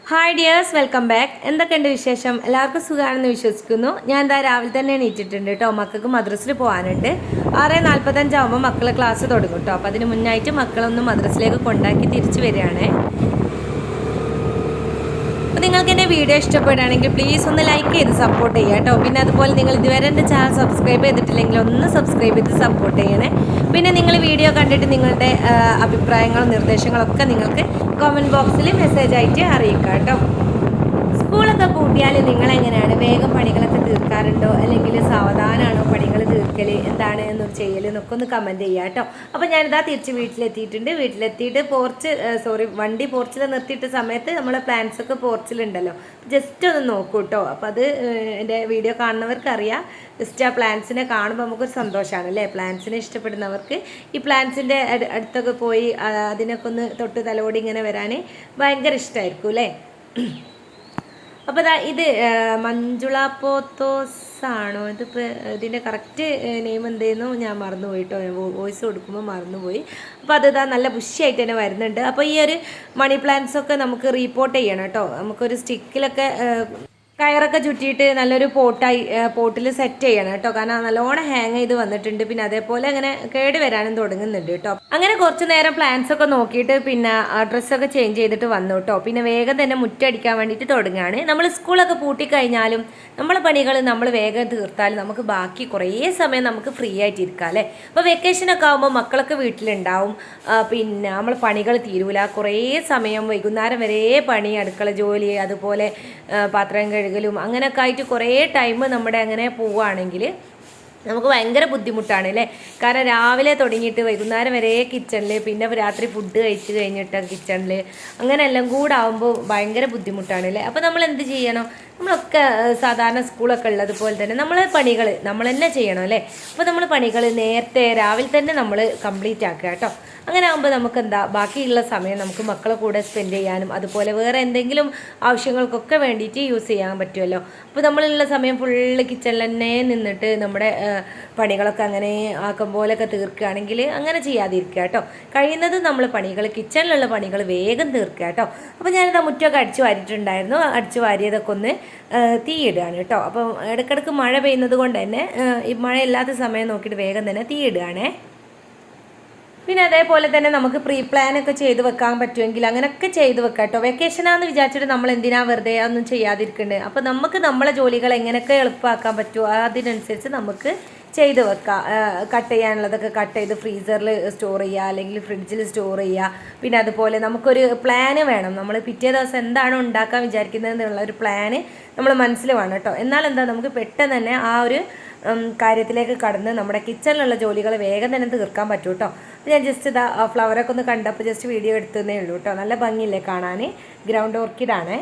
Hi dears, welcome back. എന്തൊക്കെയുണ്ട് വിശേഷം? എല്ലാവർക്കും സുഖമാണെന്ന് വിശ്വസിക്കുന്നു. ഞാൻ എന്താ രാവിലെ തന്നെ എണീറ്റിട്ടുണ്ട് കേട്ടോ. മക്കൾക്ക് മദ്രസിൽ പോകാനുണ്ട്. 6:45 ആകുമ്പോൾ മക്കളെ ക്ലാസ് തുടങ്ങും കേട്ടോ. അപ്പോൾ അതിന് മുന്നായിട്ട് മക്കളൊന്ന് മദ്രസിലേക്ക് കൊണ്ടാക്കി തിരിച്ചു വരികയാണേ. അപ്പോൾ നിങ്ങൾക്ക് എൻ്റെ വീഡിയോ ഇഷ്ടപ്പെടുകയാണെങ്കിൽ പ്ലീസ് ഒന്ന് ലൈക്ക് ചെയ്ത് സപ്പോർട്ട് ചെയ്യുക കേട്ടോ. പിന്നെ അതുപോലെ നിങ്ങൾ ഇതുവരെ എൻ്റെ ചാനൽ സബ്സ്ക്രൈബ് ചെയ്തിട്ടില്ലെങ്കിൽ ഒന്ന് സബ്സ്ക്രൈബ് ചെയ്ത് സപ്പോർട്ട് ചെയ്യണേ. പിന്നെ നിങ്ങൾ വീഡിയോ കണ്ടിട്ട് നിങ്ങളുടെ അഭിപ്രായങ്ങളും നിർദ്ദേശങ്ങളൊക്കെ നിങ്ങൾക്ക് കമൻറ്റ് ബോക്സിൽ മെസ്സേജായിട്ട് അറിയിക്കാം കേട്ടോ. സ്കൂളൊക്കെ പൂട്ടിയാൽ നിങ്ങളെങ്ങനെയാണ്? വേഗം പണികളൊക്കെ തീർക്കാറുണ്ടോ, അല്ലെങ്കിൽ സാവധാനമാണോ പണികൾ തീർക്കൽ, എന്താണ് എന്ന് ചെയ്യൽ എന്നൊക്കെ ഒന്ന് കമൻറ്റ് ചെയ്യുക കേട്ടോ. അപ്പോൾ ഞാനിതാ തിരിച്ച് വീട്ടിലെത്തിയിട്ടുണ്ട്. വീട്ടിലെത്തിയിട്ട് വണ്ടി പോർച്ചിൽ നിർത്തിയിട്ട സമയത്ത് നമ്മളെ പ്ലാന്റ്സൊക്കെ പോർച്ചിലുണ്ടല്ലോ, ജസ്റ്റ് ഒന്ന് നോക്കൂ കേട്ടോ. അപ്പോൾ അത് എൻ്റെ വീഡിയോ കാണുന്നവർക്കറിയാം. ജസ്റ്റ് ആ പ്ലാന്റ്സിനെ കാണുമ്പോൾ നമുക്കൊരു സന്തോഷമാണ് അല്ലേ. പ്ലാന്റ്സിനെ ഇഷ്ടപ്പെടുന്നവർക്ക് ഈ പ്ലാന്റ്സിൻ്റെ അടുത്തൊക്കെ പോയി അതിനൊക്കെ ഒന്ന് തൊട്ട് തലോടി ഇങ്ങനെ വരാൻ ഭയങ്കര ഇഷ്ടമായിരിക്കും അല്ലേ. അപ്പോൾ ഇത് മഞ്ജുള പോത്തോസ് ആണോ? ഇതിപ്പോൾ ഇതിൻ്റെ കറക്റ്റ് നെയിം എന്തായിരുന്നു ഞാൻ മറന്നുപോയി കേട്ടോ. വോയിസ് കൊടുക്കുമ്പോൾ മറന്നുപോയി. അപ്പോൾ അതിതാ നല്ല ബുഷിയായിട്ട് തന്നെ വരുന്നുണ്ട്. അപ്പോൾ ഈ ഒരു മണി പ്ലാന്റ്സൊക്കെ നമുക്ക് റീപോർട്ട് ചെയ്യണം കേട്ടോ. നമുക്കൊരു സ്റ്റിക്കിലൊക്കെ കയറൊക്കെ ചുറ്റിയിട്ട് നല്ലൊരു പോട്ടിൽ സെറ്റ് ചെയ്യണം കേട്ടോ. കാരണം നല്ലോണം ഹാങ് ചെയ്ത് വന്നിട്ടുണ്ട്. പിന്നെ അതേപോലെ അങ്ങനെ കേട് വരാനും തുടങ്ങുന്നുണ്ട് കേട്ടോ. അങ്ങനെ കുറച്ച് നേരം പ്ലാന്റ്സ് ഒക്കെ നോക്കിയിട്ട് പിന്നെ ഡ്രസ്സൊക്കെ ചേഞ്ച് ചെയ്തിട്ട് വന്നു കേട്ടോ. പിന്നെ വേഗം തന്നെ മുറ്റടിക്കാൻ വേണ്ടിയിട്ട് തുടങ്ങുകയാണ്. നമ്മൾ സ്കൂളൊക്കെ പൂട്ടിക്കഴിഞ്ഞാലും നമ്മളെ പണികൾ നമ്മൾ വേഗം തീർത്താലും നമുക്ക് ബാക്കി കുറേ സമയം നമുക്ക് ഫ്രീ ആയിട്ടിരിക്കാം അല്ലേ. അപ്പോൾ വെക്കേഷനൊക്കെ ആകുമ്പോൾ മക്കളൊക്കെ വീട്ടിലുണ്ടാവും. പിന്നെ നമ്മൾ പണികൾ തീരൂല. കുറേ സമയം വൈകുന്നേരം വരെ പണി, അടുക്കള ജോലി, അതുപോലെ പാത്രം കഴുകലും അങ്ങനെയൊക്കെ ആയിട്ട് കുറേ ടൈം നമ്മുടെ അങ്ങനെ പോവുകയാണെങ്കിൽ നമുക്ക് ഭയങ്കര ബുദ്ധിമുട്ടാണ് അല്ലേ. കാരണം രാവിലെ തുടങ്ങിയിട്ട് വൈകുന്നേരം വരെ കിച്ചണിൽ, പിന്നെ രാത്രി ഫുഡ് കഴിച്ച് കഴിഞ്ഞിട്ട് കിച്ചണിൽ, അങ്ങനെ എല്ലാം കൂടെ ആകുമ്പോൾ ഭയങ്കര ബുദ്ധിമുട്ടാണ് അല്ലേ. അപ്പോൾ നമ്മൾ എന്ത് ചെയ്യണം? നമ്മളൊക്കെ സാധാരണ സ്കൂളൊക്കെ ഉള്ളതുപോലെ തന്നെ നമ്മളെ പണികൾ നമ്മൾ തന്നെ ചെയ്യണം അല്ലേ. അപ്പോൾ നമ്മൾ പണികൾ നേരത്തെ രാവിലെ തന്നെ നമ്മൾ കംപ്ലീറ്റ് ആക്കുക കേട്ടോ. അങ്ങനെ ആകുമ്പോൾ നമുക്ക് ബാക്കിയുള്ള സമയം നമുക്ക് മക്കളെ കൂടെ സ്പെൻഡ് ചെയ്യാനും അതുപോലെ വേറെ എന്തെങ്കിലും ആവശ്യങ്ങൾക്കൊക്കെ വേണ്ടിയിട്ട് യൂസ് ചെയ്യാൻ പറ്റുമല്ലോ. അപ്പോൾ നമ്മളുള്ള സമയം ഫുള്ള് കിച്ചണിൽ തന്നെ നിന്നിട്ട് നമ്മുടെ പണികളൊക്കെ അങ്ങനെ ആക്കം പോലെയൊക്കെ തീർക്കുകയാണെങ്കിൽ അങ്ങനെ ചെയ്യാതിരിക്കുക കേട്ടോ. കഴിയുന്നത് നമ്മൾ കിച്ചണിലുള്ള പണികൾ വേഗം തീർക്കുക കേട്ടോ. അപ്പോൾ ഞാനിതാ മുറ്റമൊക്കെ അടിച്ചു വാരിയിട്ടുണ്ടായിരുന്നു. അടിച്ചു വാരിയതൊക്കെ ഒന്ന് തീയിടുകയാണ് കേട്ടോ. അപ്പം ഇടയ്ക്കിടയ്ക്ക് മഴ പെയ്യുന്നത് കൊണ്ട് തന്നെ ഈ മഴയില്ലാത്ത സമയം നോക്കിയിട്ട് വേഗം തന്നെ തീയിടുകയാണേ. പിന്നെ അതേപോലെ തന്നെ നമുക്ക് പ്രീ പ്ലാനൊക്കെ ചെയ്ത് വെക്കാൻ പറ്റുമെങ്കിൽ അങ്ങനെയൊക്കെ ചെയ്ത് വെക്കാം കേട്ടോ. വെക്കേഷനാണെന്ന് വിചാരിച്ചിട്ട് നമ്മൾ എന്തിനാ വെറുതെ ഒന്നും ചെയ്യാതിരിക്കുന്നത്. അപ്പോൾ നമുക്ക് നമ്മളെ ജോലികൾ എങ്ങനെയൊക്കെ എളുപ്പമാക്കാൻ പറ്റുമോ അതിനനുസരിച്ച് നമുക്ക് ചെയ്ത് വെക്കാം. കട്ട് ചെയ്യാനുള്ളതൊക്കെ കട്ട് ചെയ്ത് ഫ്രീസറിൽ സ്റ്റോർ ചെയ്യുക, അല്ലെങ്കിൽ ഫ്രിഡ്ജിൽ സ്റ്റോർ ചെയ്യുക. പിന്നെ അതുപോലെ നമുക്കൊരു പ്ലാന് വേണം. നമ്മൾ പിറ്റേ ദിവസം എന്താണോ ഉണ്ടാക്കാൻ വിചാരിക്കുന്നത് എന്നുള്ള ഒരു പ്ലാന് നമ്മൾ മനസ്സിൽ വേണം കേട്ടോ. എന്നാൽ നമുക്ക് പെട്ടെന്ന് തന്നെ ആ ഒരു കാര്യത്തിലേക്ക് കടന്ന് നമ്മുടെ കിച്ചണിലുള്ള ജോലികൾ വേഗം തന്നെ തീർക്കാൻ പറ്റും കേട്ടോ. ഞാൻ ജസ്റ്റ് ഫ്ലവറൊക്കെ ഒന്ന് കണ്ടപ്പോൾ ജസ്റ്റ് വീഡിയോ എടുത്തതേ ഉള്ളൂ കേട്ടോ. നല്ല ഭംഗിയില്ലേ കാണാൻ. ഗ്രൗണ്ട് ഓർക്കിഡാണ്.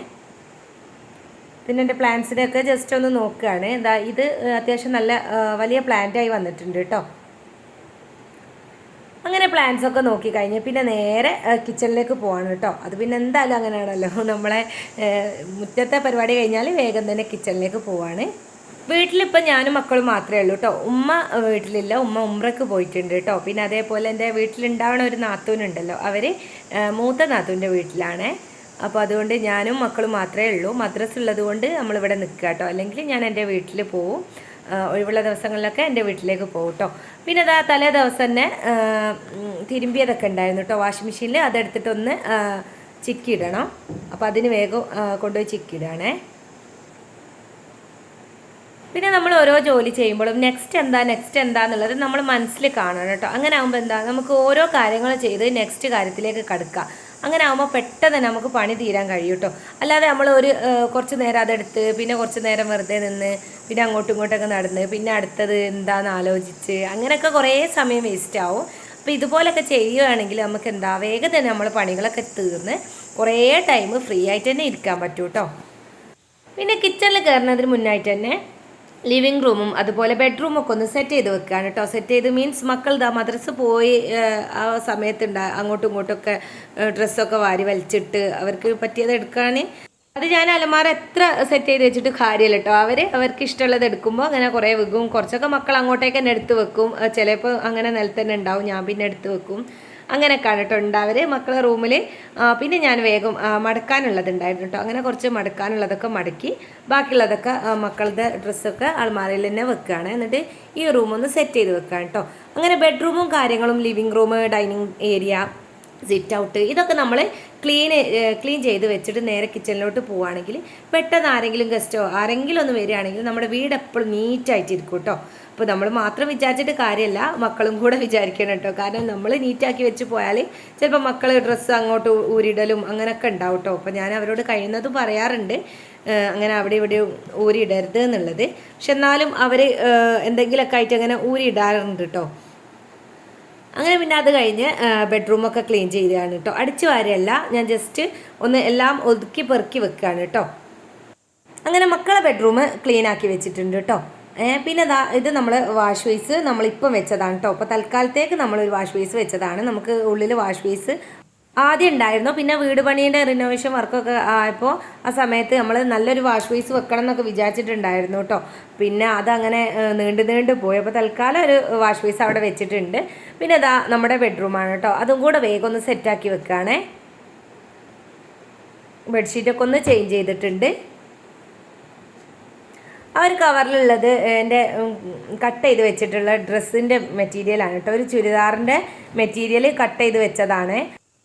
പിന്നെ എൻ്റെ പ്ലാന്റ്സിനെയൊക്കെ ജസ്റ്റ് ഒന്ന് നോക്കുകയാണ്. ഇത് അത്യാവശ്യം നല്ല വലിയ പ്ലാന്റായി വന്നിട്ടുണ്ട് കേട്ടോ. അങ്ങനെ പ്ലാന്റ്സൊക്കെ നോക്കിക്കഴിഞ്ഞ് പിന്നെ നേരെ കിച്ചണിലേക്ക് പോവാണ് കേട്ടോ. അത് പിന്നെ എന്തായാലും അങ്ങനെയാണല്ലോ, നമ്മളെ മുറ്റത്തെ പരിപാടി കഴിഞ്ഞാൽ വേഗം തന്നെ കിച്ചണിലേക്ക് പോവാണ്. വീട്ടിലിപ്പോൾ ഞാനും മക്കളും മാത്രമേ ഉള്ളൂ കേട്ടോ. ഉമ്മ വീട്ടിലില്ല, ഉമ്മ ഉംറയ്ക്ക് പോയിട്ടുണ്ട് കേട്ടോ. പിന്നെ അതേപോലെ എൻ്റെ വീട്ടിലുണ്ടാവണ ഒരു നാത്തൂനുണ്ടല്ലോ, അവർ മൂത്ത നാത്തൂൻ്റെ വീട്ടിലാണ്. അപ്പോൾ അതുകൊണ്ട് ഞാനും മക്കളും മാത്രമേ ഉള്ളൂ. മദ്രസ ഉള്ളത് കൊണ്ട് നമ്മളിവിടെ നിൽക്കുക കേട്ടോ. അല്ലെങ്കിൽ ഞാൻ എൻ്റെ വീട്ടിൽ പോവും. ഒഴിവുള്ള ദിവസങ്ങളിലൊക്കെ എൻ്റെ വീട്ടിലേക്ക് പോകും കേട്ടോ. പിന്നെ തലേ ദിവസം തന്നെ തിരുമ്പിയതൊക്കെ ഉണ്ടായിരുന്നു കേട്ടോ വാഷിംഗ് മെഷീനിൽ. അതെടുത്തിട്ടൊന്ന് ചിക്കിയിടണം. അപ്പോൾ അതിന് വേഗം കൊണ്ടുപോയി ചിക്കിയിടുകയാണേ. പിന്നെ നമ്മൾ ഓരോ ജോലി ചെയ്യുമ്പോഴും നെക്സ്റ്റ് എന്താന്നുള്ളത് നമ്മൾ മനസ്സിൽ കാണണം കേട്ടോ. അങ്ങനെ ആകുമ്പോൾ നമുക്ക് ഓരോ കാര്യങ്ങൾ ചെയ്ത് നെക്സ്റ്റ് കാര്യത്തിലേക്ക് കടക്കുക. അങ്ങനെ ആകുമ്പോൾ പെട്ടെന്ന് നമുക്ക് പണി തീരാൻ കഴിയും കേട്ടോ. അല്ലാതെ നമ്മൾ കുറച്ച് നേരം അതെടുത്ത് പിന്നെ കുറച്ച് നേരം വെറുതെ നിന്ന് പിന്നെ അങ്ങോട്ടും ഇങ്ങോട്ടൊക്കെ നടന്ന് പിന്നെ അടുത്തത് എന്താണെന്ന് ആലോചിച്ച് അങ്ങനെയൊക്കെ കുറേ സമയം വേസ്റ്റ് ആവും. അപ്പോൾ ഇതുപോലൊക്കെ ചെയ്യുകയാണെങ്കിൽ നമുക്ക് വേഗം തന്നെ നമ്മൾ പണികളൊക്കെ തീർന്ന് കുറേ ടൈം ഫ്രീ ആയിട്ട് തന്നെ ഇരിക്കാൻ പറ്റും കേട്ടോ. പിന്നെ കിച്ചണിൽ കയറുന്നതിന് മുന്നായിട്ട് തന്നെ ലിവിങ് റൂമും അതുപോലെ ബെഡ്റൂമൊക്കെ ഒന്ന് സെറ്റ് ചെയ്ത് വെക്കുകയാണ് കേട്ടോ. സെറ്റ് ചെയ്ത് മീൻസ് മക്കൾ മദ്രസ പോയി ആ സമയത്ത് അങ്ങോട്ടും ഇങ്ങോട്ടൊക്കെ ഡ്രസ്സൊക്കെ വാരി വലിച്ചിട്ട് അവർക്ക് പറ്റിയത് എടുക്കാൻ അത് ഞാൻ അലമാര എത്ര സെറ്റ് ചെയ്ത് വെച്ചിട്ട് കാര്യമില്ല കേട്ടോ. അവർക്ക് ഇഷ്ടമുള്ളത് എടുക്കുമ്പോൾ അങ്ങനെ കുറേ വെക്കും. കുറച്ചൊക്കെ മക്കൾ അങ്ങോട്ടേക്ക് തന്നെ എടുത്ത് വെക്കും. ചിലപ്പോൾ അങ്ങനെ നിലത്ത് തന്നെ ഉണ്ടാവും, ഞാൻ പിന്നെ എടുത്ത് വെക്കും. അങ്ങനെയൊക്കെയാണ് കേട്ടോ ഉണ്ടാവർ മക്കളെ റൂമിൽ. പിന്നെ ഞാൻ വേഗം മടക്കാനുള്ളതുണ്ടായിരുന്നു കേട്ടോ. അങ്ങനെ കുറച്ച് മടക്കാനുള്ളതൊക്കെ മടക്കി ബാക്കിയുള്ളതൊക്കെ മക്കളുടെ ഡ്രസ്സൊക്കെ അൾമാരയിൽ തന്നെ വെക്കുകയാണ്. എന്നിട്ട് ഈ റൂമൊന്ന് സെറ്റ് ചെയ്ത് വെക്കുകയാണ് കേട്ടോ. അങ്ങനെ ബെഡ്റൂമും കാര്യങ്ങളും living room, dining area, sit out ഇതൊക്കെ നമ്മൾ ക്ലീൻ ചെയ്ത് വെച്ചിട്ട് നേരെ കിച്ചണിലോട്ട് പോവുകയാണെങ്കിൽ പെട്ടെന്ന് ആരെങ്കിലും ഗസ്റ്റോ ആരെങ്കിലും ഒന്ന് വരികയാണെങ്കിൽ നമ്മുടെ വീട് എപ്പോഴും നീറ്റായിട്ടിരിക്കും കേട്ടോ. അപ്പോൾ നമ്മൾ മാത്രം വിചാരിച്ചിട്ട് കാര്യമല്ല, മക്കളും കൂടെ വിചാരിക്കണം കേട്ടോ. കാരണം നമ്മൾ നീറ്റാക്കി വെച്ച് പോയാൽ ചിലപ്പോൾ മക്കൾ ഡ്രസ്സ് അങ്ങോട്ട് ഊരിടലും അങ്ങനെയൊക്കെ ഉണ്ടാവും കേട്ടോ. അപ്പോൾ ഞാൻ അവരോട് കഴിയുന്നതും പറയാറുണ്ട് അങ്ങനെ അവിടെ ഇവിടെ ഊരിയിടരുത് എന്നുള്ളത്. പക്ഷെ എന്നാലും അവർ എന്തെങ്കിലുമൊക്കെ ആയിട്ട് അങ്ങനെ ഊരിയിടാറുണ്ട് കേട്ടോ. അങ്ങനെ പിന്നെ അത് കഴിഞ്ഞ് ബെഡ്റൂമൊക്കെ ക്ലീൻ ചെയ്തതാണ് കേട്ടോ. അടിച്ചു വാരല്ല, ഞാൻ ജസ്റ്റ് ഒന്ന് എല്ലാം ഒതുക്കി പെറുക്കി വെക്കുകയാണ് കേട്ടോ. അങ്ങനെ മക്കളെ ബെഡ്റൂം ക്ലീൻ ആക്കി വെച്ചിട്ടുണ്ട് കേട്ടോ. പിന്നെ ഇത് നമ്മൾ വാഷ് ബേസ് നമ്മളിപ്പം വെച്ചതാണ് കേട്ടോ. അപ്പോൾ തൽക്കാലത്തേക്ക് നമ്മളൊരു വാഷ് ബേസ് വെച്ചതാണ്. നമുക്ക് ഉള്ളിൽ വാഷ് ബേസ് ആദ്യം ഉണ്ടായിരുന്നു. പിന്നെ വീട് പണീൻ്റെ റിനോവേഷൻ വർക്കൊക്കെ ആയപ്പോൾ ആ സമയത്ത് നമ്മൾ നല്ലൊരു വാഷ് ബേസ് വെക്കണം എന്നൊക്കെ വിചാരിച്ചിട്ടുണ്ടായിരുന്നു കേട്ടോ. പിന്നെ അതങ്ങനെ നീണ്ട് പോയി. അപ്പോൾ തൽക്കാലം ഒരു വാഷ് ബേസ് അവിടെ വെച്ചിട്ടുണ്ട്. പിന്നെ നമ്മുടെ ബെഡ്റൂമാണ് കേട്ടോ. അതും കൂടെ വേഗം ഒന്ന് സെറ്റാക്കി വെക്കുകയാണേ. ബെഡ്ഷീറ്റൊക്കെ ഒന്ന് ചേഞ്ച് ചെയ്തിട്ടുണ്ട്. ആ ഒരു കവറിലുള്ളത് എൻ്റെ കട്ട് ചെയ്ത് വെച്ചിട്ടുള്ള ഡ്രസ്സിൻ്റെ മെറ്റീരിയലാണ് കേട്ടോ. ഒരു ചുരിദാറിൻ്റെ മെറ്റീരിയൽ കട്ട് ചെയ്ത് വെച്ചതാണ്.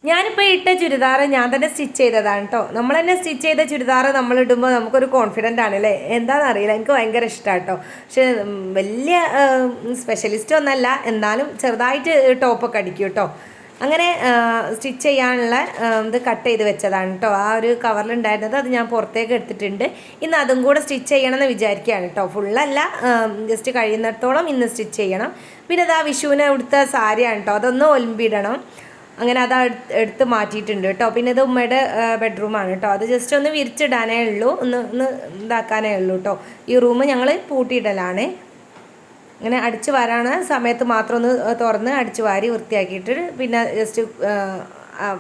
ഞാനിപ്പോൾ ഇട്ട ചുരിദാർ ഞാൻ തന്നെ സ്റ്റിച്ച് ചെയ്തതാണ് കേട്ടോ. നമ്മൾ തന്നെ സ്റ്റിച്ച് ചെയ്ത ചുരിദാർ നമ്മളിടുമ്പോൾ നമുക്കൊരു കോൺഫിഡൻ്റ് ആണല്ലേ, എന്താണെന്നറിയില്ല, എനിക്ക് ഭയങ്കര ഇഷ്ടമാണ് കേട്ടോ. പക്ഷെ വലിയ സ്പെഷ്യലിസ്റ്റ് ഒന്നല്ല, എന്നാലും ചെറുതായിട്ട് ടോപ്പൊക്കെ അടിക്കും കേട്ടോ. അങ്ങനെ സ്റ്റിച്ച് ചെയ്യാനുള്ള ഇത് കട്ട് ചെയ്ത് വെച്ചതാണ് കേട്ടോ. ആ ഒരു കവറിലുണ്ടായിരുന്നത് അത് ഞാൻ പുറത്തേക്ക് എടുത്തിട്ടുണ്ട്. ഇന്ന് അതും കൂടെ സ്റ്റിച്ച് ചെയ്യണമെന്ന് വിചാരിക്കുകയാണ് കേട്ടോ. ഫുള്ളല്ല, ജസ്റ്റ് കഴിയുന്നിടത്തോളം ഇന്ന് സ്റ്റിച്ച് ചെയ്യണം. പിന്നെ വിഷുവിനെ ഉടുത്ത സാരിയാണ് കേട്ടോ, അതൊന്ന് ഒലിമ്പിടണം. അങ്ങനെ അത് എടുത്ത് മാറ്റിയിട്ടുണ്ട് കേട്ടോ. പിന്നെ ഇത് ഉമ്മയുടെ ബെഡ്റൂമാണ് കേട്ടോ. അത് ജസ്റ്റ് ഒന്ന് വിരിച്ചിടാനേ ഉള്ളൂ, ഒന്ന് ഇതാക്കാനേ ഉള്ളൂ കേട്ടോ. ഈ റൂം ഞങ്ങൾ പൂട്ടിയിടലാണ്. അങ്ങനെ അടിച്ചു വാരാണ് സമയത്ത് മാത്രം ഒന്ന് തുറന്ന് അടിച്ചു വാരി വൃത്തിയാക്കിയിട്ട് പിന്നെ ജസ്റ്റ്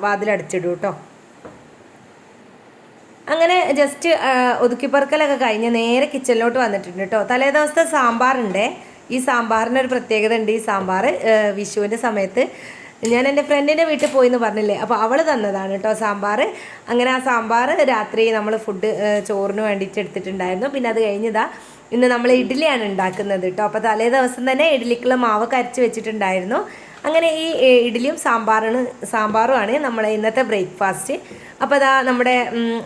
വാതിലടച്ചിടും കേട്ടോ. അങ്ങനെ ജസ്റ്റ് ഒതുക്കിപ്പറക്കലൊക്കെ കഴിഞ്ഞ് നേരെ കിച്ചണിലോട്ട് വന്നിട്ടുണ്ട് കേട്ടോ. തലേ ദിവസത്തെ സാമ്പാറുണ്ട്. ഈ സാമ്പാറിനൊരു പ്രത്യേകത ഉണ്ട്. ഈ സാമ്പാർ വിഷുവിൻ്റെ സമയത്ത് ഞാൻ എൻ്റെ ഫ്രണ്ടിൻ്റെ വീട്ടിൽ പോയി എന്ന് പറഞ്ഞില്ലേ, അപ്പോൾ അവൾ തന്നതാണ് കേട്ടോ സാമ്പാർ. അങ്ങനെ ആ സാമ്പാർ രാത്രി നമ്മൾ ചോറിന് വേണ്ടിയിട്ട് എടുത്തിട്ടുണ്ടായിരുന്നു. പിന്നെ അത് കഴിഞ്ഞതാ ഇന്ന് നമ്മൾ ഇഡ്ഡലിയാണ് ഉണ്ടാക്കുന്നത് കേട്ടോ. അപ്പോൾ തലേ ദിവസം തന്നെ ഇഡ്ഡലിക്കുള്ള മാവ് കരച്ച് വെച്ചിട്ടുണ്ടായിരുന്നു. അങ്ങനെ ഈ ഇഡ്ഡലിയും സാമ്പാറുമാണ് നമ്മളെ ഇന്നത്തെ ബ്രേക്ക്ഫാസ്റ്റ്. അപ്പോൾ നമ്മുടെ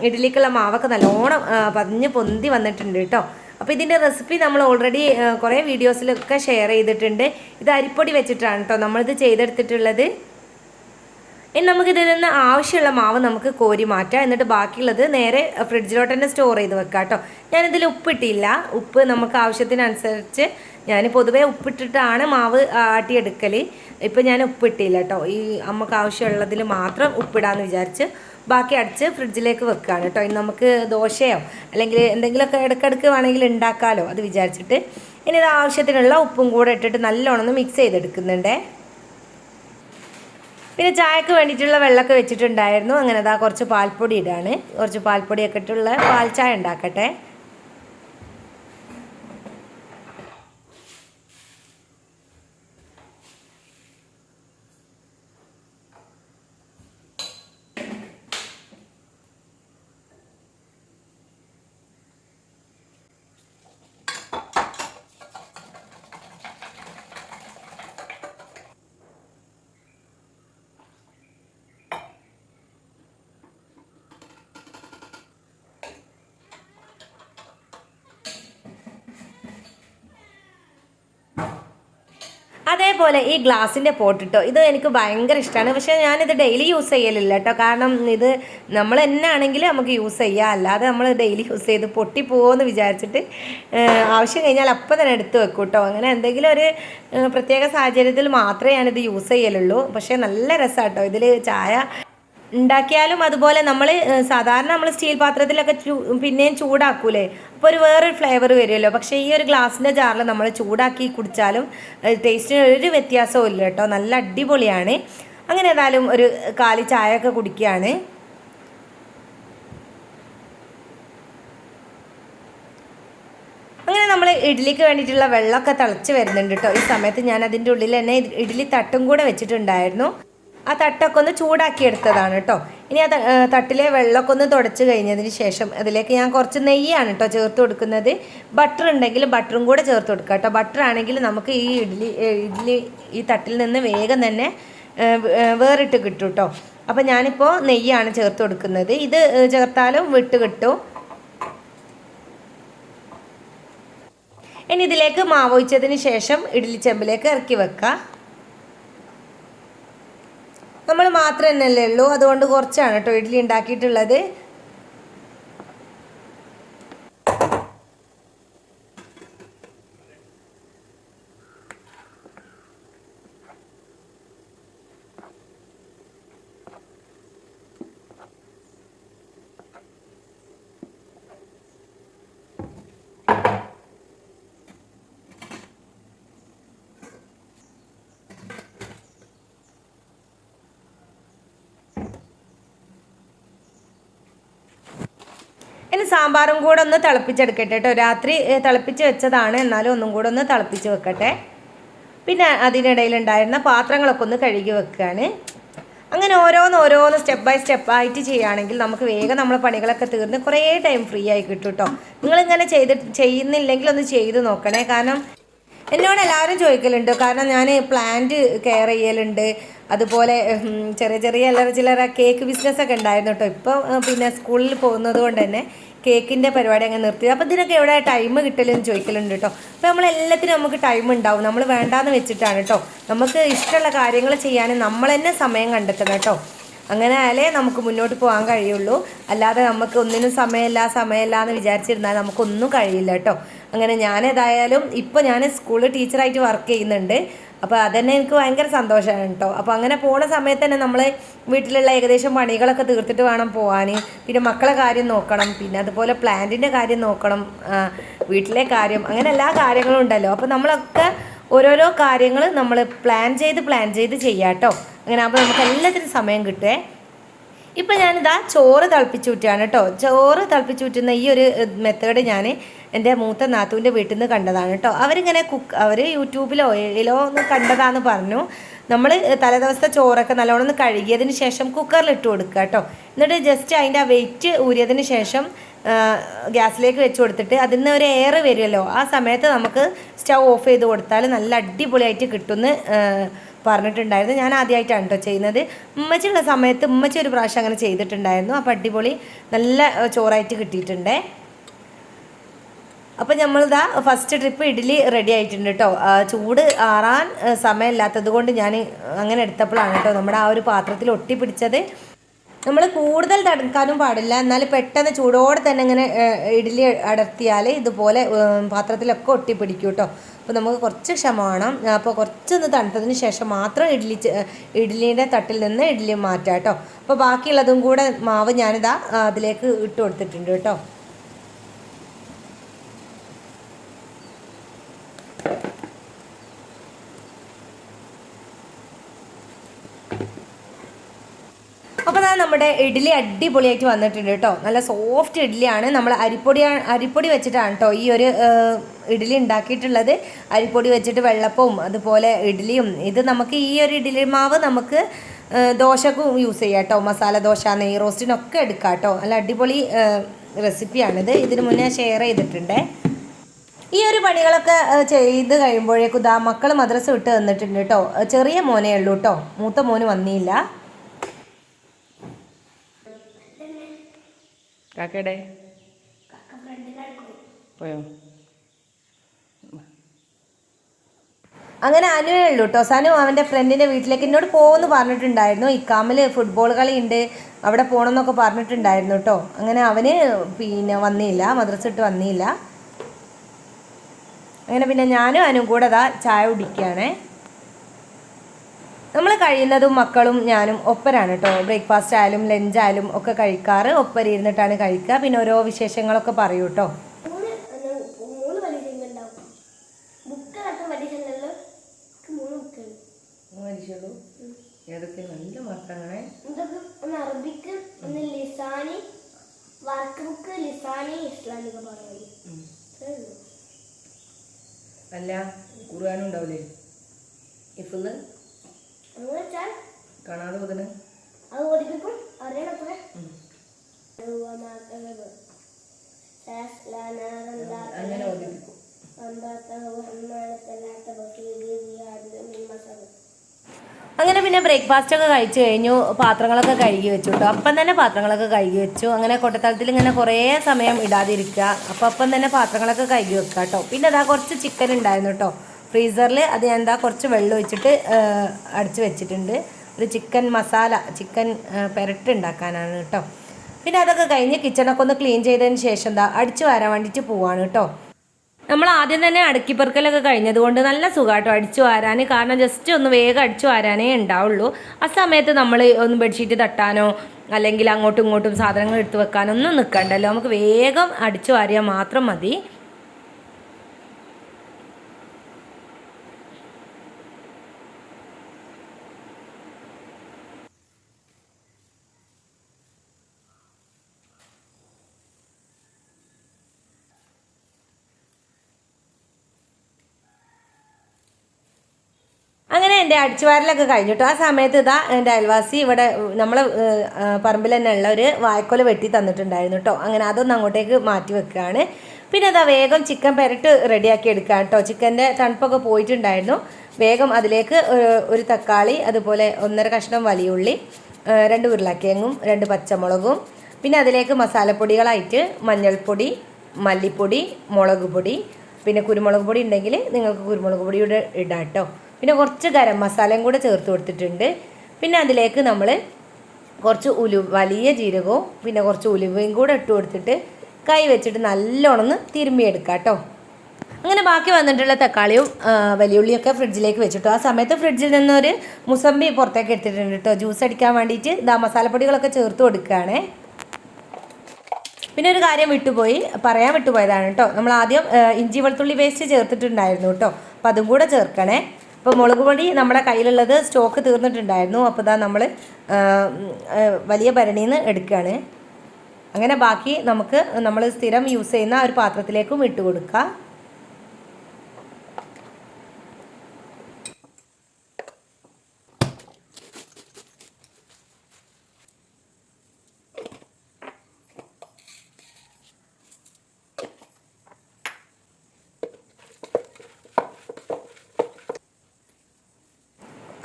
ഇഡ്ഡലിക്കുള്ള മാവൊക്കെ നല്ലോണം പതിഞ്ഞ് പൊന്തി വന്നിട്ടുണ്ട് കേട്ടോ. അപ്പോൾ ഇതിൻ്റെ റെസിപ്പി നമ്മൾ ഓൾറെഡി കുറേ വീഡിയോസിലൊക്കെ ഷെയർ ചെയ്തിട്ടുണ്ട്. ഇത് അരിപ്പൊടി വെച്ചിട്ടാണ് കേട്ടോ നമ്മളിത് ചെയ്തെടുത്തിട്ടുള്ളത്. ഇനി നമുക്കിതിൽ നിന്ന് ആവശ്യമുള്ള മാവ് നമുക്ക് കോരി മാറ്റാം. എന്നിട്ട് ബാക്കിയുള്ളത് നേരെ ഫ്രിഡ്ജിലോട്ട് തന്നെ സ്റ്റോർ ചെയ്ത് വെക്കാം കേട്ടോ. ഞാനിതിൽ ഉപ്പിട്ടില്ല. ഉപ്പ് നമുക്ക് ആവശ്യത്തിനനുസരിച്ച് ഞാൻ പൊതുവേ ഉപ്പിട്ടിട്ടാണ് മാവ് ആട്ടിയെടുക്കൽ. ഇപ്പം ഞാൻ ഉപ്പിട്ടില്ല കേട്ടോ. ഈ നമുക്ക് ആവശ്യമുള്ളതിൽ മാത്രം ഉപ്പിടാമെന്ന് വിചാരിച്ച് ബാക്കി അടിച്ച് ഫ്രിഡ്ജിലേക്ക് വെക്കുകയാണ് കേട്ടോ. ഇനി നമുക്ക് ദോശയോ അല്ലെങ്കിൽ എന്തെങ്കിലുമൊക്കെ ഇടയ്ക്കിടയ്ക്ക് വേണമെങ്കിൽ ഉണ്ടാക്കാമല്ലോ, അത് വിചാരിച്ചിട്ട് ഇനി ഇത് ആവശ്യത്തിനുള്ള ഉപ്പും കൂടെ ഇട്ടിട്ട് നല്ലോണം ഒന്ന് മിക്സ് ചെയ്തെടുക്കുന്നുണ്ടേ. പിന്നെ ചായക്ക് വേണ്ടിയിട്ടുള്ള വെള്ളമൊക്കെ വെച്ചിട്ടുണ്ടായിരുന്നു. അങ്ങനെ കുറച്ച് പാൽപ്പൊടി ഇടാണ്. കുറച്ച് പാൽപ്പൊടിയൊക്കെ ഇട്ടുള്ള പാൽ ചായ ഉണ്ടാക്കട്ടെ. അതേപോലെ ഈ ഗ്ലാസിൻ്റെ പോട്ടിട്ടോ, ഇത് എനിക്ക് ഭയങ്കര ഇഷ്ടമാണ്. പക്ഷേ ഞാനിത് ഡെയിലി യൂസ് ചെയ്യലില്ല കേട്ടോ. കാരണം ഇത് നമ്മൾ തന്നെ ആണെങ്കിൽ നമുക്ക് യൂസ് ചെയ്യാം, അല്ലാതെ നമ്മൾ ഡെയിലി യൂസ് ചെയ്ത് പൊട്ടിപ്പോകുമെന്ന് വിചാരിച്ചിട്ട് ആവശ്യം കഴിഞ്ഞാൽ അപ്പം തന്നെ എടുത്ത് വെക്കും കേട്ടോ. അങ്ങനെ എന്തെങ്കിലും ഒരു പ്രത്യേക സാഹചര്യത്തിൽ മാത്രമേ ഞാനിത് യൂസ് ചെയ്യലുള്ളൂ. പക്ഷേ നല്ല രസമാണ് കേട്ടോ ഇതിൽ ചായ ഉണ്ടാക്കിയാലും. അതുപോലെ നമ്മൾ സാധാരണ നമ്മൾ സ്റ്റീൽ പാത്രത്തിലൊക്കെ പിന്നെയും ചൂടാക്കൂലേ, അപ്പോൾ ഒരു വേറൊരു ഫ്ലേവർ വരുമല്ലോ. പക്ഷേ ഈ ഒരു ഗ്ലാസിൻ്റെ ജാറിൽ നമ്മൾ ചൂടാക്കി കുടിച്ചാലും ടേസ്റ്റിന് ഒരു വ്യത്യാസവും ഇല്ല കേട്ടോ. നല്ല അടിപൊളിയാണ്. അങ്ങനെ ഏതായാലും ഒരു കാലി ചായയൊക്കെ കുടിക്കുകയാണ്. അങ്ങനെ നമ്മൾ ഇഡ്ഡലിക്ക് വേണ്ടിയിട്ടുള്ള വെള്ളമൊക്കെ തിളച്ച് വരുന്നുണ്ട് കേട്ടോ. ഈ സമയത്ത് ഞാൻ അതിൻ്റെ ഉള്ളിൽ തന്നെ ഇഡ്ഡലി തട്ടും കൂടെ വെച്ചിട്ടുണ്ടായിരുന്നു. ആ തട്ടൊക്കെ ഒന്ന് ചൂടാക്കി എടുത്തതാണ് കേട്ടോ. ഇനി ആ തട്ടിലെ വെള്ളമൊക്കെ ഒന്ന് തുടച്ച് കഴിഞ്ഞതിന് ശേഷം അതിലേക്ക് ഞാൻ കുറച്ച് നെയ്യാണ് കേട്ടോ ചേർത്ത് കൊടുക്കുന്നത്. ബട്ടർ ഉണ്ടെങ്കിൽ ബട്ടറും കൂടെ ചേർത്ത് കൊടുക്കുക കേട്ടോ. ബട്ടർ ആണെങ്കിൽ നമുക്ക് ഈ ഇഡ്ഡലി ഈ തട്ടിൽ നിന്ന് വേഗം തന്നെ വേറിട്ട് കിട്ടും കേട്ടോ. അപ്പം ഞാനിപ്പോൾ നെയ്യാണ് ചേർത്ത് കൊടുക്കുന്നത്. ഇത് ചേർത്താലും വിട്ട് കിട്ടും. ഇനി ഇതിലേക്ക് മാവ് ഒഴിച്ചതിന് ശേഷം ഇഡ്ഡലി ചെമ്പിലേക്ക് ഇറക്കി വെക്കുക. നമ്മൾ മാത്രം തന്നെയല്ലേ ഉള്ളൂ, അതുകൊണ്ട് കുറച്ചാണ് കേട്ടോ ഇഡ്ഡലി ഉണ്ടാക്കിയിട്ടുള്ളത്. ഇനി സാമ്പാറും കൂടെ ഒന്ന് തിളപ്പിച്ചെടുക്കട്ടെ കേട്ടോ. രാത്രി തിളപ്പിച്ച് വെച്ചതാണ്, എന്നാലും ഒന്നും കൂടെ ഒന്ന് തിളപ്പിച്ച് വെക്കട്ടെ. പിന്നെ അതിനിടയിൽ ഉണ്ടായിരുന്ന പാത്രങ്ങളൊക്കെ ഒന്ന് കഴുകി വെക്കുകയാണ്. അങ്ങനെ ഓരോന്ന് സ്റ്റെപ്പ് ബൈ സ്റ്റെപ്പായിട്ട് ചെയ്യുകയാണെങ്കിൽ നമുക്ക് വേഗം നമ്മളെ പണികളൊക്കെ തീർന്ന് കുറേ ടൈം ഫ്രീ ആയി കിട്ടും കേട്ടോ. നിങ്ങളിങ്ങനെ ചെയ്യുന്നില്ലെങ്കിൽ ഒന്ന് ചെയ്ത് നോക്കണേ. കാരണം എന്നോട് എല്ലാവരും ചോദിക്കലുണ്ട്. കാരണം ഞാൻ പ്ലാന്റ് കെയർ ചെയ്യലുണ്ട്, അതുപോലെ ചെറിയ ചില്ലറ കേക്ക് ബിസിനസ്സൊക്കെ ഉണ്ടായിരുന്നു കേട്ടോ. ഇപ്പോൾ പിന്നെ സ്കൂളിൽ പോകുന്നത് കൊണ്ട് തന്നെ കേക്കിൻ്റെ പരിപാടി അങ്ങ് നിർത്തി. അപ്പോൾ ഇതിനൊക്കെ എവിടെ ടൈം കിട്ടലെന്ന് ചോദിക്കലുണ്ട് കേട്ടോ. അപ്പോൾ നമ്മളെല്ലാത്തിനും നമുക്ക് ടൈം ഉണ്ടാവും, നമ്മൾ വേണ്ടാന്ന് വെച്ചിട്ടാണ് കേട്ടോ. നമുക്ക് ഇഷ്ടമുള്ള കാര്യങ്ങൾ ചെയ്യാൻ നമ്മൾ തന്നെ സമയം കണ്ടെത്തണം കേട്ടോ. അങ്ങനെ ആയാലേ നമുക്ക് മുന്നോട്ട് പോകാൻ കഴിയുള്ളൂ. അല്ലാതെ നമുക്ക് ഒന്നിനും സമയമില്ല എന്ന് വിചാരിച്ചിരുന്നാൽ നമുക്കൊന്നും കഴിയില്ല കേട്ടോ. അങ്ങനെ ഞാനേതായാലും ഇപ്പോൾ ഞാൻ സ്കൂളിൽ ടീച്ചറായിട്ട് വർക്ക് ചെയ്യുന്നുണ്ട്. അപ്പോൾ അതന്നെ എനിക്ക് ഭയങ്കര സന്തോഷമാണ് കേട്ടോ. അപ്പോൾ അങ്ങനെ പോണ സമയത്ത് തന്നെ നമ്മൾ വീട്ടിലുള്ള ഏകദേശം പണികളൊക്കെ തീർത്തിട്ട് വേണം പോകാൻ. പിന്നെ മക്കളെ കാര്യം നോക്കണം, പിന്നെ അതുപോലെ പ്ലാന്റിൻ്റെ കാര്യം നോക്കണം, വീട്ടിലെ കാര്യം, അങ്ങനെ എല്ലാ കാര്യങ്ങളും ഉണ്ടല്ലോ. അപ്പോൾ നമ്മളൊക്കെ ഓരോരോ കാര്യങ്ങൾ നമ്മൾ പ്ലാൻ ചെയ്ത് ചെയ്യാം കേട്ടോ. അങ്ങനെ ആകുമ്പോൾ നമുക്ക് എല്ലാത്തിനും സമയം കിട്ടുമേ. ഇപ്പം ഞാനിതാ ചോറ് തിളപ്പിച്ചൂറ്റാണ് കേട്ടോ. ചോറ് തിളപ്പിച്ചൂറ്റുന്ന ഈ ഒരു മെത്തേഡ് ഞാൻ എൻ്റെ മൂത്ത നാത്തൂൻ്റെ വീട്ടിൽ നിന്ന് കണ്ടതാണ് കേട്ടോ. അവർ യൂട്യൂബിലോ ഏതിലോ ഒന്ന് കണ്ടതാന്ന് പറഞ്ഞു. നമ്മൾ തലേദിവസത്തെ ചോറൊക്കെ നല്ലോണം ഒന്ന് കഴുകിയതിന് ശേഷം കുക്കറിലിട്ട് കൊടുക്കുക കേട്ടോ. എന്നിട്ട് ജസ്റ്റ് അതിൻ്റെ ആ വെയിറ്റ് ഊരിയതിന് ശേഷം ഗ്യാസിലേക്ക് വെച്ച് കൊടുത്തിട്ട് അതിൽ നിന്ന് ഒരു എയർ വരുമല്ലോ, ആ സമയത്ത് നമുക്ക് സ്റ്റൗ ഓഫ് ചെയ്ത് കൊടുത്താൽ നല്ല അടിപൊളിയായിട്ട് കിട്ടുമെന്ന് പറഞ്ഞിട്ടുണ്ടായിരുന്നു. ഞാൻ ആദ്യമായിട്ടാണ് കേട്ടോ ചെയ്യുന്നത്. ഉമ്മച്ചിയുള്ള സമയത്ത് ഉമ്മച്ചി ഒരു പ്രാവശ്യം അങ്ങനെ ചെയ്തിട്ടുണ്ടായിരുന്നു. അപ്പോൾ അടിപൊളി നല്ല ചോറായിട്ട് കിട്ടിയിട്ടുണ്ടേ. അപ്പോൾ നമ്മളിതാ ഫസ്റ്റ് ട്രിപ്പ് ഇഡ്ഡലി റെഡി ആയിട്ടുണ്ട് കേട്ടോ. ചൂട് ആറാൻ സമയമില്ലാത്തത് കൊണ്ട് ഞാൻ അങ്ങനെ എടുത്തപ്പോഴാണ് കേട്ടോ നമ്മുടെ ആ ഒരു പാത്രത്തിൽ ഒട്ടിപ്പിടിച്ചത്. നമ്മൾ കൂടുതൽ തടുക്കാനും പാടില്ല, എന്നാൽ പെട്ടെന്ന് ചൂടോടെ തന്നെ ഇങ്ങനെ ഇഡ്ഡലി അടർത്തിയാൽ ഇതുപോലെ പാത്രത്തിലൊക്കെ ഒട്ടിപ്പിടിക്കും കേട്ടോ. അപ്പോൾ നമുക്ക് കുറച്ച് ക്ഷമ വേണം. അപ്പോൾ കുറച്ചൊന്ന് തണുത്തതിന് ശേഷം മാത്രം ഇഡ്ഡലിയുടെ തട്ടിൽ നിന്ന് ഇഡ്ഡലി മാറ്റാം കേട്ടോ. അപ്പോൾ ബാക്കിയുള്ളതും കൂടെ മാവ് ഞാനിതാ അതിലേക്ക് ഇട്ട് കൊടുത്തിട്ടുണ്ട് കേട്ടോ. അപ്പോൾ നമ്മുടെ ഇഡ്ഡലി അടിപൊളിയായിട്ട് വന്നിട്ടുണ്ട് കേട്ടോ. നല്ല സോഫ്റ്റ് ഇഡ്ഡലിയാണ്. നമ്മൾ അരിപ്പൊടി വെച്ചിട്ടാണ് കേട്ടോ ഈ ഒരു ഇഡ്ഡലി ഉണ്ടാക്കിയിട്ടുള്ളത്. അരിപ്പൊടി വെച്ചിട്ട് വെള്ളപ്പവും അതുപോലെ ഇഡ്ഡലിയും, ഇത് നമുക്ക് ഈ ഒരു ഇഡ്ഡലി മാവ് നമുക്ക് ദോശക്കും യൂസ് ചെയ്യാം കേട്ടോ. മസാല ദോശ, നെയ് റോസ്റ്റിനൊക്കെ എടുക്കാം കേട്ടോ. നല്ല അടിപൊളി റെസിപ്പിയാണിത്. ഇതിന് മുന്നേ ഷെയർ ചെയ്തിട്ടുണ്ട്. ഈ ഒരു പണികളൊക്കെ ചെയ്ത് കഴിയുമ്പോഴേക്കും ഇതാ മക്കൾ മദ്രസ വിട്ട് തന്നിട്ടുണ്ട് കേട്ടോ. ചെറിയ മോനേ ഉള്ളൂ കേട്ടോ, മൂത്ത മോന് വന്നില്ല. കാക്കയുടെ പോയോ? അങ്ങനെ അനുവേ ഉള്ളൂ കേട്ടോ. സനു അവൻ്റെ ഫ്രണ്ടിൻ്റെ വീട്ടിലേക്ക് എന്നോട് പോകുമെന്ന് പറഞ്ഞിട്ടുണ്ടായിരുന്നു. ഇക്കാമിൽ ഫുട്ബോൾ കളി ഉണ്ട്, അവിടെ പോകണമെന്നൊക്കെ പറഞ്ഞിട്ടുണ്ടായിരുന്നു കേട്ടോ. അങ്ങനെ അവന് പിന്നെ വന്നില്ല, മദ്രസ ഇട്ട് വന്നില്ല. അങ്ങനെ പിന്നെ ഞാനും അനുവും കൂടെ അതാ ചായ കുടിക്കുകയാണേ. നമ്മൾ കഴിയുന്നതും മക്കളും ഞാനും ഒപ്പരാണ് കേട്ടോ. ബ്രേക്ക്ഫാസ്റ്റ് ആയാലും ലഞ്ചായാലും ഒക്കെ കഴിക്കാറ് ഒപ്പര ഇരുന്നിട്ടാണ് കഴിക്കുക. പിന്നെ ഓരോ വിശേഷങ്ങളൊക്കെ പറയൂ കേട്ടോ. നല്ല മാർക്കാണേ. അല്ല ഖുർആനും ഉണ്ടാവില്ലേ? ഇഫ്ള് കാണാതെ ഓതണേ അങ്ങനെ ഓതിപ്പിക്കും. അങ്ങനെ പിന്നെ ബ്രേക്ക്ഫാസ്റ്റ് ഒക്കെ കഴിച്ചു കഴിഞ്ഞു. പാത്രങ്ങളൊക്കെ കഴുകി വെച്ചു കേട്ടോ. അപ്പം തന്നെ പാത്രങ്ങളൊക്കെ കഴുകി വെച്ചു. അങ്ങനെ കൊട്ടത്തളത്തിൽ ഇങ്ങനെ കുറേ സമയം ഇടാതിരിക്കുക. അപ്പം തന്നെ പാത്രങ്ങളൊക്കെ കഴുകി വെക്കുക കേട്ടോ. പിന്നെ അതാ കുറച്ച് ചിക്കൻ ഉണ്ടായിരുന്നു കേട്ടോ ഫ്രീസറിൽ. അത് ഞാൻ എന്താ കുറച്ച് വെള്ളം ഒഴിച്ചിട്ട് അടച്ച് വെച്ചിട്ടുണ്ട്. ഒരു ചിക്കൻ മസാല, ചിക്കൻ പെരട്ട് ഉണ്ടാക്കാനാണ് കേട്ടോ. പിന്നെ അതൊക്കെ കഴിഞ്ഞ് കിച്ചണൊക്കെ ഒന്ന് ക്ലീൻ ചെയ്തതിന് ശേഷം എന്താ അടിച്ചു വരാൻ വേണ്ടിയിട്ട് പോവാണ് കേട്ടോ. നമ്മൾ ആദ്യം തന്നെ അടുക്കിപ്പെറുക്കലൊക്കെ കഴിഞ്ഞത് കൊണ്ട് നല്ല സുഖമായിട്ടോ അടിച്ചു വാരാൻ. കാരണം ജസ്റ്റ് ഒന്ന് വേഗം അടിച്ചു വാരാനേ ഉണ്ടാവുള്ളൂ. ആ സമയത്ത് നമ്മൾ ഒന്ന് ബെഡ്ഷീറ്റ് തട്ടാനോ അല്ലെങ്കിൽ അങ്ങോട്ടും ഇങ്ങോട്ടും സാധനങ്ങൾ എടുത്ത് വെക്കാനോ ഒന്നും നിൽക്കണ്ടല്ലോ. നമുക്ക് വേഗം അടിച്ചു വാരിയാൽ മാത്രം മതി. അങ്ങനെ എൻ്റെ അടിച്ചുവാരലൊക്കെ കഴിഞ്ഞിട്ടു. ആ സമയത്ത് ഇതാ എൻ്റെ അയൽവാസി ഇവിടെ നമ്മളെ പറമ്പിൽ തന്നെ ഉള്ള ഒരു വാഴക്കൊല വെട്ടി തന്നിട്ടുണ്ടായിരുന്നു കേട്ടോ. അങ്ങനെ അതൊന്ന് അങ്ങോട്ടേക്ക് മാറ്റി വെക്കുകയാണ്. പിന്നെ അതാ വേഗം ചിക്കൻ പെരട്ട് റെഡിയാക്കി എടുക്കുകയാണ് കേട്ടോ. ചിക്കൻ്റെ തണുപ്പൊക്കെ പോയിട്ടുണ്ടായിരുന്നു. വേഗം അതിലേക്ക് ഒരു തക്കാളി, അതുപോലെ 1.5 കഷ്ണം വലിയുള്ളി, 2 ഉരുളക്കിഴങ്ങും 2 പച്ചമുളകും, പിന്നെ അതിലേക്ക് മസാലപ്പൊടികളായിട്ട് മഞ്ഞൾപ്പൊടി, മല്ലിപ്പൊടി, മുളക് പൊടി, പിന്നെ കുരുമുളക് പൊടി ഉണ്ടെങ്കിൽ നിങ്ങൾക്ക് കുരുമുളക് പൊടിയുടെ ഇടാം കേട്ടോ. പിന്നെ കുറച്ച് ഗരം മസാലയും കൂടെ ചേർത്ത് കൊടുത്തിട്ടുണ്ട്. പിന്നെ അതിലേക്ക് നമ്മൾ കുറച്ച് വലിയ ജീരകവും പിന്നെ കുറച്ച് ഉലുവയും കൂടെ ഇട്ട് കൊടുത്തിട്ട് കൈ വെച്ചിട്ട് നല്ലോണം തിരുമ്മിയെടുക്കാം കേട്ടോ. അങ്ങനെ ബാക്കി വന്നിട്ടുള്ള തക്കാളിയും വലിയുള്ളിയൊക്കെ ഫ്രിഡ്ജിലേക്ക് വെച്ചിട്ടു. ആ സമയത്ത് ഫ്രിഡ്ജിൽ നിന്നൊരു മുസമ്പി പുറത്തേക്ക് എടുത്തിട്ടുണ്ട് കേട്ടോ. ജ്യൂസ് അടിക്കാൻ വേണ്ടിയിട്ട് ഇതാ മസാലപ്പൊടികളൊക്കെ ചേർത്ത് കൊടുക്കുകയാണേ. പിന്നെ ഒരു കാര്യം പറയാൻ വിട്ടുപോയതാണ് കേട്ടോ. നമ്മൾ ആദ്യം ഇഞ്ചി വെളുത്തുള്ളി പേസ്റ്റ് ചേർത്തിട്ടുണ്ടായിരുന്നു കേട്ടോ. അപ്പം അതും കൂടെ ചേർക്കണേ. അപ്പോൾ മുളക് പൊടി നമ്മുടെ കയ്യിലുള്ളത് സ്റ്റോക്ക് തീർന്നിട്ടുണ്ടായിരുന്നു. അപ്പോൾ ഇതാ നമ്മൾ വലിയ ഭരണിയിൽ നിന്ന് എടുക്കുകയാണ്. അങ്ങനെ ബാക്കി നമുക്ക് നമ്മൾ സ്ഥിരം യൂസ് ചെയ്യുന്ന ഒരു പാത്രത്തിലേക്കും ഇട്ട് കൊടുക്കുക.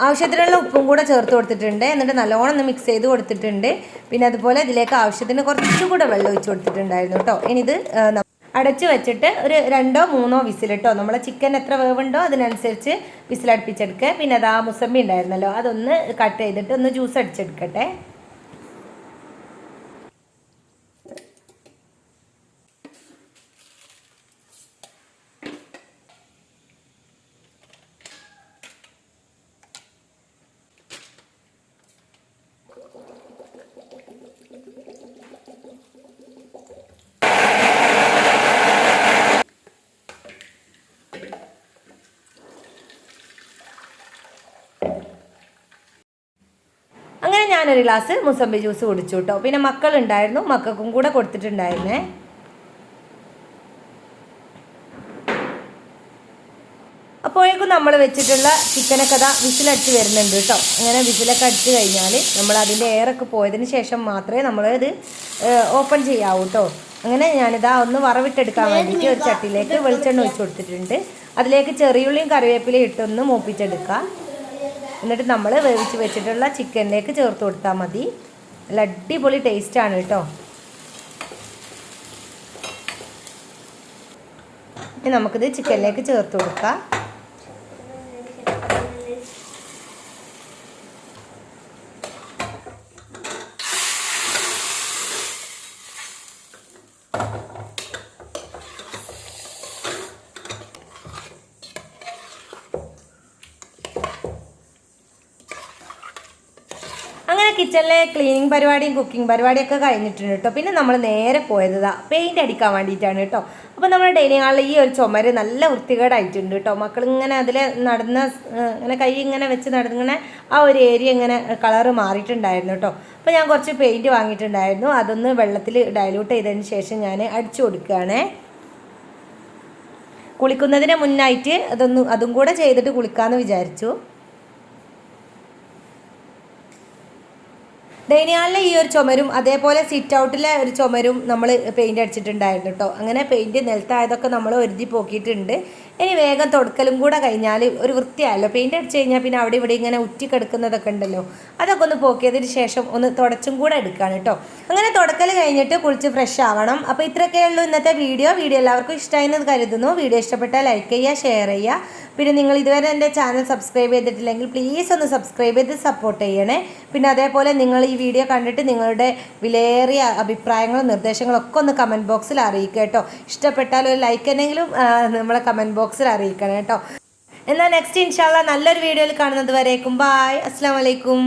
ആവശ്യത്തിനുള്ള ഉപ്പും കൂടെ ചേർത്ത് കൊടുത്തിട്ടുണ്ട്. എന്നിട്ട് നല്ലോണം ഒന്ന് മിക്സ് ചെയ്ത് കൊടുത്തിട്ടുണ്ട്. പിന്നെ അതുപോലെ ഇതിലേക്ക് ആവശ്യത്തിന് കുറച്ചുകൂടെ വെള്ളം ഒഴിച്ച് കൊടുത്തിട്ടുണ്ടായിരുന്നു കേട്ടോ. ഇനി ഇത് അടച്ച് വെച്ചിട്ട് ഒരു 2-3 വിസിലിട്ടോ. നമ്മളെ ചിക്കൻ എത്ര വേവുണ്ടോ അതിനനുസരിച്ച് വിസിലടുപ്പിച്ചെടുക്കുക. പിന്നെ അത് ആ മുസമ്പി ഉണ്ടായിരുന്നല്ലോ അതൊന്ന് കട്ട് ചെയ്തിട്ട് ഒന്ന് ജ്യൂസ് അടിച്ചെടുക്കട്ടെ. അങ്ങനെ ഞാനൊരു ഗ്ലാസ് മുസമ്പി ജ്യൂസ് കുടിച്ചു കേട്ടോ. പിന്നെ മക്കളുണ്ടായിരുന്നു, മക്കൾക്കും കൂടെ കൊടുത്തിട്ടുണ്ടായിരുന്നേ. അപ്പോഴേക്കും നമ്മൾ വെച്ചിട്ടുള്ള ചിക്കനൊക്കെ അതാ വിസിലടിച്ച് വരുന്നുണ്ട് കേട്ടോ. അങ്ങനെ വിസിലൊക്കെ അടിച്ച് കഴിഞ്ഞാൽ നമ്മൾ അതിൻ്റെ എയറൊക്കെ പോയതിന് ശേഷം മാത്രമേ നമ്മളിത് ഓപ്പൺ ചെയ്യാവൂ കേട്ടോ. അങ്ങനെ ഞാനിതാ ഒന്ന് വറവിട്ടെടുക്കാൻ വേണ്ടിയിട്ട് ഒരു ചട്ടിയിലേക്ക് വെളിച്ചെണ്ണ ഒഴിച്ച് കൊടുത്തിട്ടുണ്ട്. അതിലേക്ക് ചെറിയുള്ളിയും കറിവേപ്പിലയും ഇട്ടൊന്ന് മൂപ്പിച്ചെടുക്കുക. എന്നിട്ട് നമ്മൾ വേവിച്ച് വെച്ചിട്ടുള്ള ചിക്കനിലേക്ക് ചേർത്ത് കൊടുത്താൽ മതി. നല്ല അടിപൊളി ടേസ്റ്റാണ് കേട്ടോ. ഇനി നമുക്കിത് ചിക്കനിലേക്ക് ചേർത്ത് കൊടുക്കാം. അങ്ങനെ കിച്ചണിലെ ക്ലീനിങ് പരിപാടിയും കുക്കിംഗ് പരിപാടിയൊക്കെ കഴിഞ്ഞിട്ടുണ്ട് കേട്ടോ. പിന്നെ നമ്മൾ നേരെ പോയത് പെയിൻറ്റ് അടിക്കാൻ വേണ്ടിയിട്ടാണ് കേട്ടോ. അപ്പോൾ നമ്മുടെ ഡൈനിങ് ഹാളിൽ ഈ ഒരു ചുമര് നല്ല വൃത്തികേടായിട്ടുണ്ട് കേട്ടോ. മക്കളിങ്ങനെ അതിൽ നടന്ന ഇങ്ങനെ കൈ ഇങ്ങനെ വെച്ച് നടന്നിങ്ങനെ ആ ഒരു ഏരിയ ഇങ്ങനെ കളറ് മാറിയിട്ടുണ്ടായിരുന്നു കേട്ടോ. അപ്പോൾ ഞാൻ കുറച്ച് പെയിൻറ്റ് വാങ്ങിയിട്ടുണ്ടായിരുന്നു. അതൊന്ന് വെള്ളത്തിൽ ഡൈല്യൂട്ട് ചെയ്തതിന് ശേഷം ഞാൻ അടിച്ചു കൊടുക്കുകയാണേ. കുളിക്കുന്നതിന് മുന്നായിട്ട് അതും കൂടെ ചെയ്തിട്ട് കുളിക്കാമെന്ന് വിചാരിച്ചു. ഡൈനിങ് ഹാളിലെ ഈ ഒരു ചുമരും അതേപോലെ സിറ്റ് ഔട്ടിലെ ഒരു ചുമരും നമ്മൾ പെയിൻറ്റ് അടിച്ചിട്ടുണ്ടായിരുന്നു കേട്ടോ. അങ്ങനെ പെയിൻറ്റ് നിലത്തായതൊക്കെ നമ്മൾ ഒരുതി പോക്കിയിട്ടുണ്ട്. ഇനി വേഗം തുടക്കലും കൂടെ കഴിഞ്ഞാൽ ഒരു വൃത്തിയായല്ലോ. പെയിൻറ്റ് അടിച്ച് കഴിഞ്ഞാൽ പിന്നെ അവിടെ ഇവിടെ ഇങ്ങനെ ഉറ്റിക്കെടുക്കുന്നതൊക്കെ ഉണ്ടല്ലോ, അതൊക്കെ ഒന്ന് പോക്കിയതിന് ശേഷം ഒന്ന് തുടച്ചും കൂടെ എടുക്കുകയാണ് കേട്ടോ. അങ്ങനെ തുടക്കൽ കഴിഞ്ഞിട്ട് കുളിച്ച് ഫ്രഷ് ആവണം. അപ്പോൾ ഇത്രയൊക്കെ ഉള്ളൂ ഇന്നത്തെ വീഡിയോ എല്ലാവർക്കും ഇഷ്ടമായെന്ന് കരുതുന്നു. വീഡിയോ ഇഷ്ടപ്പെട്ടാൽ ലൈക്ക് ചെയ്യുക, ഷെയർ ചെയ്യുക. പിന്നെ നിങ്ങൾ ഇതുവരെ എൻ്റെ ചാനൽ സബ്സ്ക്രൈബ് ചെയ്തിട്ടില്ലെങ്കിൽ പ്ലീസ് ഒന്ന് സബ്സ്ക്രൈബ് ചെയ്ത് സപ്പോർട്ട് ചെയ്യണേ. പിന്നെ അതേപോലെ നിങ്ങൾ ഈ വീഡിയോ കണ്ടിട്ട് നിങ്ങളുടെ വിലയേറിയ അഭിപ്രായങ്ങളും നിർദ്ദേശങ്ങളും ഒക്കെ ഒന്ന് കമൻറ്റ് ബോക്സിൽ അറിയിക്കുക കേട്ടോ. ഇഷ്ടപ്പെട്ടാൽ ഒരു ലൈക്ക് എന്നെങ്കിലും നമ്മളെ കമൻറ്റ് ബോക്സിൽ അറിയിക്കണം കേട്ടോ. എന്നാൽ നെക്സ്റ്റ് ഇൻഷാ അല്ലാഹ് നല്ലൊരു വീഡിയോയിൽ കാണുന്നത് വരേക്കും ബായ്, അസ്സലാമു അലൈക്കും.